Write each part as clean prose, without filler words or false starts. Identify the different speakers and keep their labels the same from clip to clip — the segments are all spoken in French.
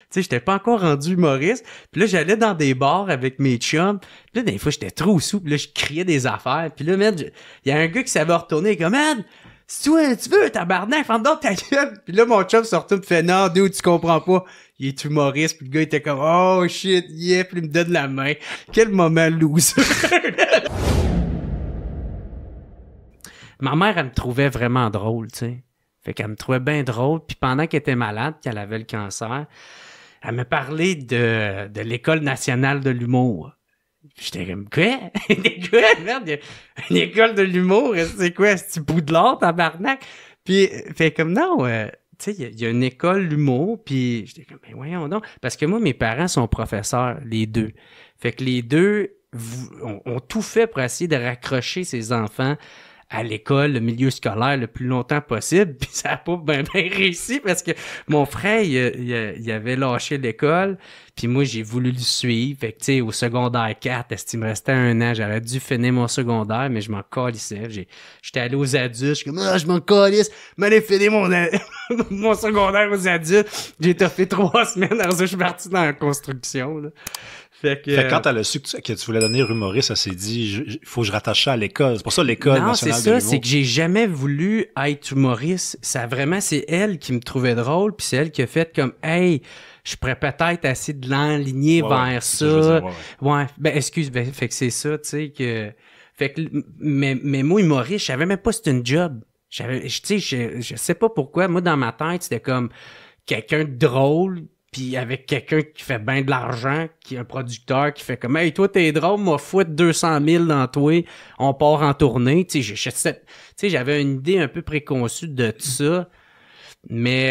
Speaker 1: Tu sais, j'étais pas encore rendu humoriste. Puis là, j'allais dans des bars avec mes chums. Puis là, des fois, j'étais trop sous. Puis là, je criais des affaires. Puis là, man, il y a un gars qui savait retourner. Il est comme, man, si toi, tu veux, tabarnak, ferme donc ta gueule. Puis là, mon chum se retourne et fait, non, dude, tu comprends pas. Il est humoriste. Puis le gars était comme, oh shit, yeah. Puis il me donne la main. Quel moment loser. Ma mère, elle me trouvait vraiment drôle, tu sais. Fait qu'elle me trouvait bien drôle. Puis pendant qu'elle était malade, qu'elle avait le cancer, elle me parlait de l'École nationale de l'humour. J'étais comme, quoi? Quoi? Merde, une école de l'humour? C'est quoi? C'est-tu Poudlard, tabarnak? Puis, fait comme, non, tu sais, il y a une école d'humour, puis j'étais comme, mais voyons donc. Parce que moi, mes parents sont professeurs, les deux. Fait que les deux ont tout fait pour essayer de raccrocher ses enfants à l'école, le milieu scolaire le plus longtemps possible, puis ça a pas bien réussi parce que mon frère, il avait lâché l'école, puis moi, j'ai voulu le suivre, fait que tu sais, au secondaire 4, il me restait 1 an, j'aurais dû finir mon secondaire, mais je m'en calissais, j'étais allé aux adultes, je suis comme, je m'en calisse, m'allais finir mon secondaire aux adultes, j'ai fait 3 semaines, alors ça, je suis parti dans la construction, là.
Speaker 2: Fait que quand elle a su que tu voulais devenir humoriste, elle s'est dit, il faut que je rattache ça à l'école. C'est pour ça l'école nationale de l'humour.
Speaker 1: Non, c'est ça, c'est que j'ai jamais voulu être humoriste. C'est elle qui me trouvait drôle, puis c'est elle qui a fait comme, hey, je pourrais peut-être essayer de l'enligner vers ça. Ouais, ben excuse, fait que c'est ça, tu sais, que... Fait que, mais moi, humoriste, je savais même pas si c'était une job. Tu sais, je sais pas pourquoi, moi, dans ma tête, c'était comme quelqu'un de drôle, puis avec quelqu'un qui fait bien de l'argent, qui est un producteur, qui fait comme, hey, toi, t'es drôle, m'a fouette 200 000 dans toi, on part en tournée. Tu sais, j'avais une idée un peu préconçue de tout ça, mais,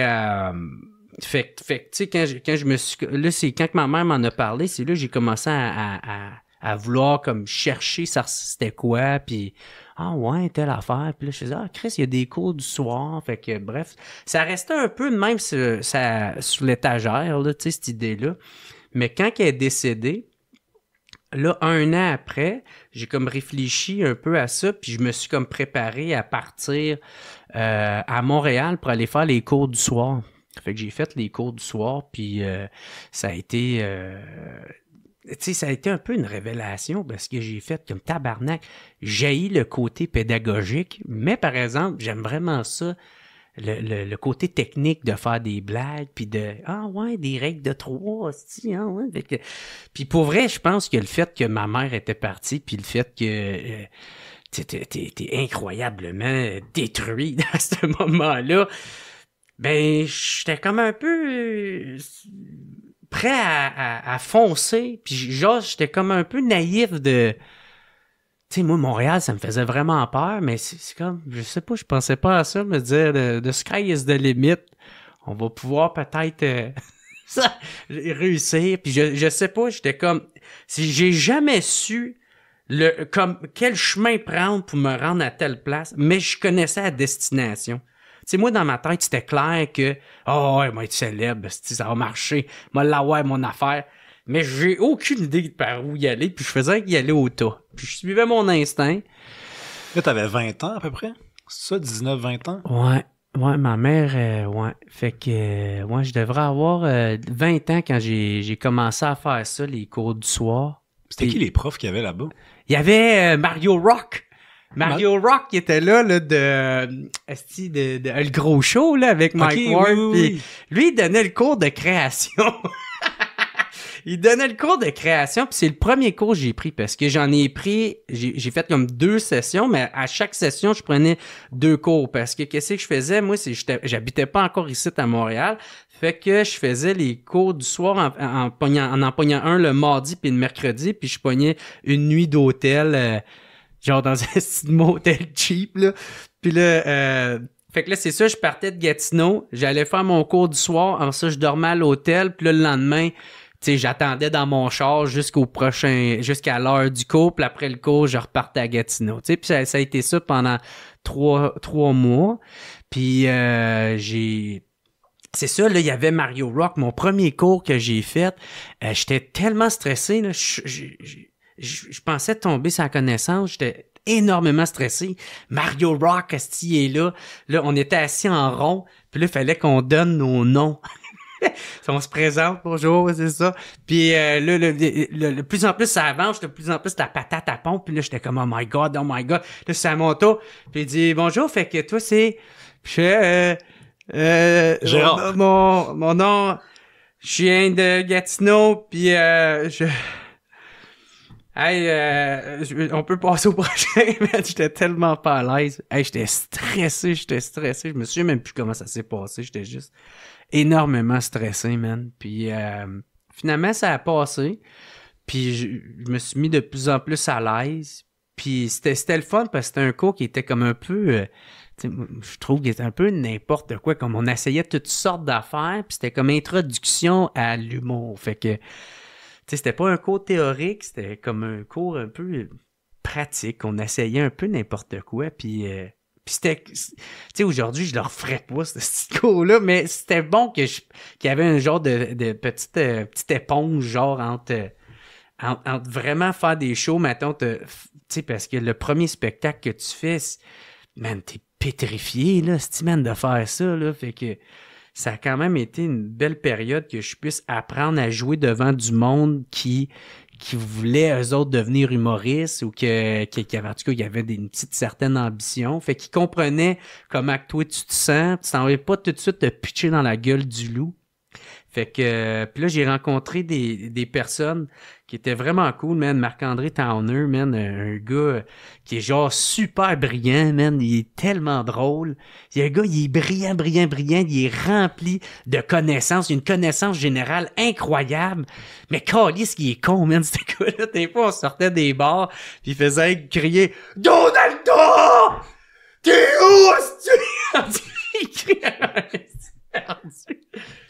Speaker 1: fait que, tu sais, quand je me suis, là, c'est quand que ma mère m'en a parlé, c'est là que j'ai commencé à vouloir comme chercher ça c'était quoi, puis ah ouais, telle affaire, puis là je faisais Chris, il y a des cours du soir, fait que bref, ça restait un peu de même sur l'étagère là, tu sais, cette idée-là. Mais quand elle est décédée, là 1 an après, j'ai comme réfléchi un peu à ça, puis je me suis comme préparé à partir à Montréal pour aller faire les cours du soir. Fait que j'ai fait les cours du soir, puis ça a été tu sais, ça a été un peu une révélation parce que j'ai fait comme tabarnak. J'haïs le côté pédagogique, mais par exemple, j'aime vraiment ça, le côté technique de faire des blagues, puis des règles de 3, ouais. Puis pour vrai, je pense que le fait que ma mère était partie, puis le fait que t'es incroyablement détruit dans ce moment-là, ben, j'étais comme un peu prêt à foncer, puis genre, j'étais comme un peu naïf de... Tu sais, moi, Montréal, ça me faisait vraiment peur, mais c'est comme, je sais pas, je pensais pas à ça, me dire, the sky is the limit, on va pouvoir peut-être réussir, puis je sais pas, j'étais comme... J'ai jamais su comme quel chemin prendre pour me rendre à telle place, mais je connaissais la destination. Tu sais, moi, dans ma tête, c'était clair que, ouais, moi, être célèbre, ça va marcher, moi, l'avoir, mon affaire. Mais j'ai aucune idée par où y aller, puis je faisais y aller au tas. Puis je suivais mon instinct.
Speaker 2: Là, t'avais 20 ans, à peu près? C'est ça, 19, 20 ans?
Speaker 1: Ouais, ma mère, ouais. Fait que, ouais, je devrais avoir 20 ans quand j'ai commencé à faire ça, les cours du soir.
Speaker 2: C'était qui les profs qu'il y avait là-bas?
Speaker 1: Il y avait Mario Rock. Mario Rock qui était là de le gros show là avec Mike Ward, oui. Lui il donnait le cours de création. Il donnait le cours de création, puis c'est le premier cours que j'ai pris parce que j'ai fait comme 2 sessions, mais à chaque session, je prenais 2 cours parce que qu'est-ce que je faisais? Moi, j'habitais pas encore ici à Montréal, fait que je faisais les cours du soir en pognant un le mardi puis le mercredi, puis je pognais une nuit d'hôtel genre dans un petit motel cheap, là. Puis là, fait que là, c'est ça, je partais de Gatineau, j'allais faire mon cours du soir, en ça, je dormais à l'hôtel, puis là, le lendemain, tu sais, j'attendais dans mon char jusqu'à l'heure du cours, puis après le cours, je repartais à Gatineau, tu sais, puis ça a été ça pendant 3 mois, puis c'est ça, là, il y avait Mario Rock, mon premier cours que j'ai fait, j'étais tellement stressé, là, je pensais tomber sans connaissance, j'étais énormément stressé. Mario Rock, est là. Là, on était assis en rond, puis là, il fallait qu'on donne nos noms. On se présente, bonjour, c'est ça. Puis là, de plus en plus, ça avance, de plus en plus, la patate à pompe. Puis là, j'étais comme, oh my God. Là, c'est à mon tour. Puis il dit, bonjour, fait que toi, c'est... Puis
Speaker 2: Gérard.
Speaker 1: Mon nom, je viens de Gatineau, puis on peut passer au prochain, man. J'étais tellement pas à l'aise. Hey, j'étais stressé. Je me souviens même plus comment ça s'est passé. J'étais juste énormément stressé, man. Puis finalement, ça a passé. Puis je me suis mis de plus en plus à l'aise. Puis c'était le fun parce que c'était un cours qui était comme un peu... je trouve qu'il était un peu n'importe quoi. Comme on essayait toutes sortes d'affaires. Puis c'était comme introduction à l'humour. Fait que... c'était pas un cours théorique, c'était comme un cours un peu pratique. On essayait un peu n'importe quoi, puis c'était... aujourd'hui, je le referais pas, ce cours-là, mais c'était bon qu'il y avait un genre de petite éponge, genre, entre vraiment faire des shows, mettons, parce que le premier spectacle que tu fais, man, t'es pétrifié, là, man, de faire ça, là, fait que... Ça a quand même été une belle période que je puisse apprendre à jouer devant du monde qui voulait, eux autres, devenir humoristes ou qui avait, en tout cas, il y avait une petite certaine ambition. Fait qu'ils comprenaient comment que toi, tu te sens. Tu t'en vas pas tout de suite te pitcher dans la gueule du loup. Fait que, puis là, j'ai rencontré des personnes qui étaient vraiment cool, man. Marc-André Towner, man, un gars qui est genre super brillant, man. Il est tellement drôle. Il y a un gars, il est brillant. Il est rempli de connaissances. Il a une connaissance générale incroyable. Mais câlisse qu'il est con, man, ce gars-là. Des fois, on sortait des bars, puis il faisait crier « Donaldo! T'es où, est-ce que il criait...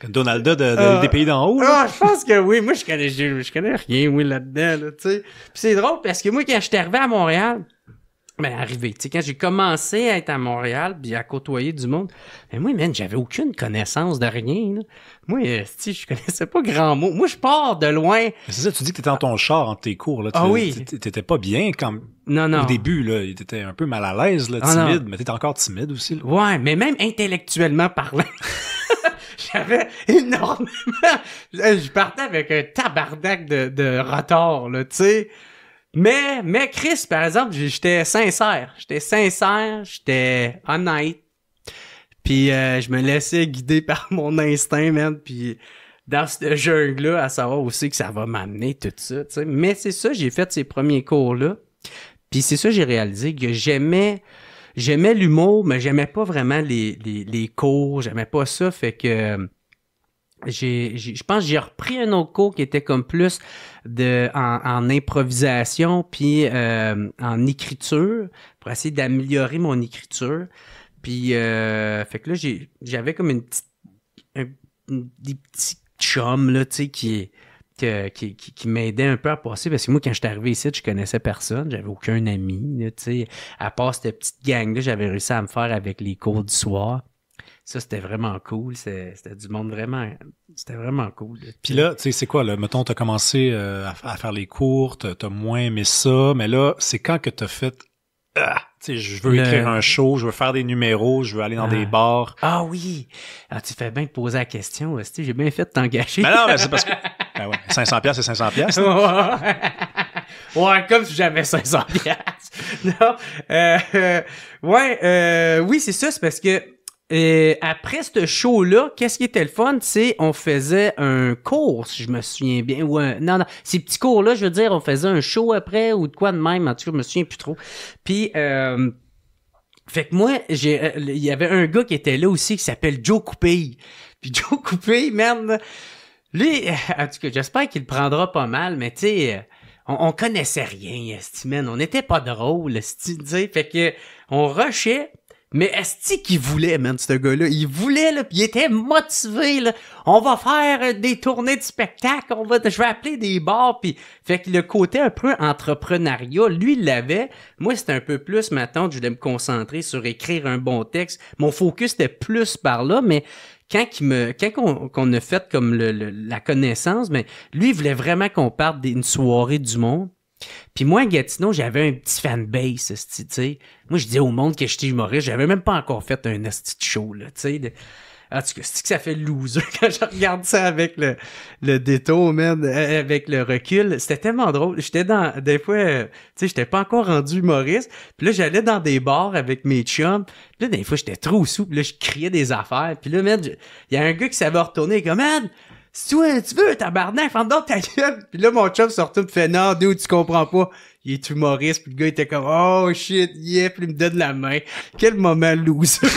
Speaker 2: Donalda des pays d'en haut, là.
Speaker 1: Ah, je pense que oui. Moi, je connais rien, oui, là-dedans, là, tu sais. Puis c'est drôle parce que moi, quand je suis arrivé à Montréal, tu sais, quand j'ai commencé à être à Montréal puis à côtoyer du monde, mais moi, man, j'avais aucune connaissance de rien, là. Moi, je connaissais pas grand mot. Moi, je pars de loin.
Speaker 2: C'est ça, tu dis que t'étais dans ton char entre tes cours, là.
Speaker 1: Oui.
Speaker 2: T'étais pas bien quand...
Speaker 1: Non.
Speaker 2: Au début, là, t'étais un peu mal à l'aise, là, timide, mais t'étais encore timide aussi, là.
Speaker 1: Ouais, mais même intellectuellement parlant. J'avais énormément... Je partais avec un tabarnak de retard, là, tu sais. Mais Chris, par exemple, j'étais sincère. J'étais honnête. Puis je me laissais guider par mon instinct, man. Puis dans ce jungle-là, à savoir aussi que ça va m'amener tout ça, tu sais. Mais c'est ça, j'ai fait ces premiers cours-là. Puis c'est ça, j'ai réalisé que j'aimais l'humour, mais j'aimais pas vraiment les cours. J'aimais pas ça, fait que... je pense que j'ai repris un autre cours qui était comme plus en improvisation puis en écriture pour essayer d'améliorer mon écriture. Puis fait que là j'avais comme des petits chums là, tu sais qui m'aidaient un peu à passer parce que moi quand j'étais arrivé ici, je connaissais personne, j'avais aucun ami là, tu sais, à part cette petite gang là, j'avais réussi à me faire avec les cours du soir. Ça, c'était vraiment cool. C'était du monde vraiment... C'était vraiment cool.
Speaker 2: Puis là, tu sais, c'est quoi, là? Mettons, t'as commencé à faire les cours, t'as moins aimé ça, mais là, c'est quand que t'as fait... tu sais, je veux écrire un show, je veux faire des numéros, je veux aller dans des bars.
Speaker 1: Ah oui! Ah, tu fais bien de poser la question. J'ai bien fait de t'engager.
Speaker 2: Ben non, mais c'est parce que... Ben ouais, 500$, c'est 500$.
Speaker 1: Ouais, comme si j'avais 500$. Non. Oui, c'est ça. C'est parce que après ce show-là, qu'est-ce qui était le fun, c'est on faisait un cours, si je me souviens bien. Non, ces petits cours-là, je veux dire, on faisait un show après ou de quoi de même, en tout cas, je me souviens plus trop. Puis, fait que moi, il y avait un gars qui était là aussi qui s'appelle Joe Coupé. Puis Joe Coupé, merde, lui, en tout cas, j'espère qu'il le prendra pas mal, mais tu sais, on connaissait rien, esti, man. On n'était pas drôle, esti, tu sais. Fait que on rushait. Mais est-ce qu'il voulait, man, ce gars-là? Il voulait, là, pis il était motivé, là. On va faire des tournées de spectacle, je vais appeler des bars, pis fait que le côté un peu entrepreneuriat, lui, il l'avait. Moi, c'était un peu plus, maintenant, je voulais me concentrer sur écrire un bon texte. Mon focus était plus par là, mais quand qu'on a fait comme la connaissance, mais lui, il voulait vraiment qu'on parte d'une soirée du monde. Puis moi, à Gatineau, j'avais un petit fanbase, tu sais. Moi, je disais au monde que j'étais humoriste. J'avais même pas encore fait un esti de show, là, tu sais. En tout cas, c'est que ça fait loser quand je regarde ça avec le détour, man, avec le recul. C'était tellement drôle. J'étais des fois, tu sais, j'étais pas encore rendu humoriste. Puis là, j'allais dans des bars avec mes chums. Puis là, des fois, j'étais trop sous. Puis là, je criais des affaires. Puis là, man, il y a un gars qui savait retourner comme, man, si tu veux, tabarnak, fends donc ta gueule. Puis là, mon chum sort tout et fait, non, dude, tu comprends pas. Il est humoriste. Puis le gars était comme, oh shit, yeah. Puis il me donne la main. Quel moment loser.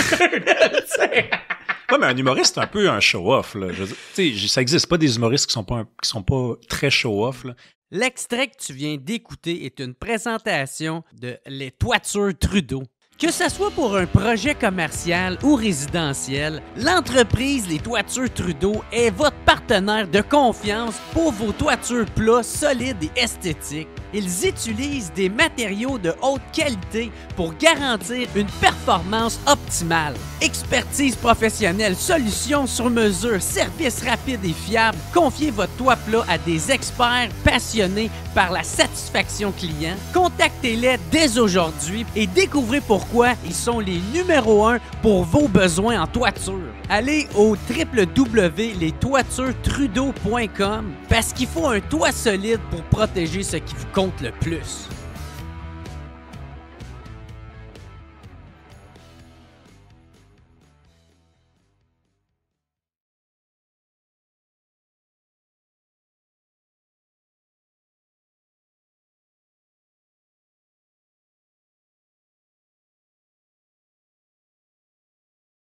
Speaker 2: Ouais, mais un humoriste, c'est un peu un show-off, là. Tu sais, ça existe pas des humoristes qui sont pas très show-off, là.
Speaker 1: L'extrait que tu viens d'écouter est une présentation de Les Toitures Trudeau. Que ce soit pour un projet commercial ou résidentiel, l'entreprise Les Toitures Trudeau est votre partenaire de confiance pour vos toitures plats, solides et esthétiques. Ils utilisent des matériaux de haute qualité pour garantir une performance optimale. Expertise professionnelle, solutions sur mesure, services rapides et fiables. Confiez votre toit plat à des experts passionnés par la satisfaction client. Contactez-les dès aujourd'hui et découvrez pourquoi ils sont les numéros 1 pour vos besoins en toiture. Allez au www.lestoiturestrudeau.com parce qu'il faut un toit solide pour protéger ce qui vous compte le plus.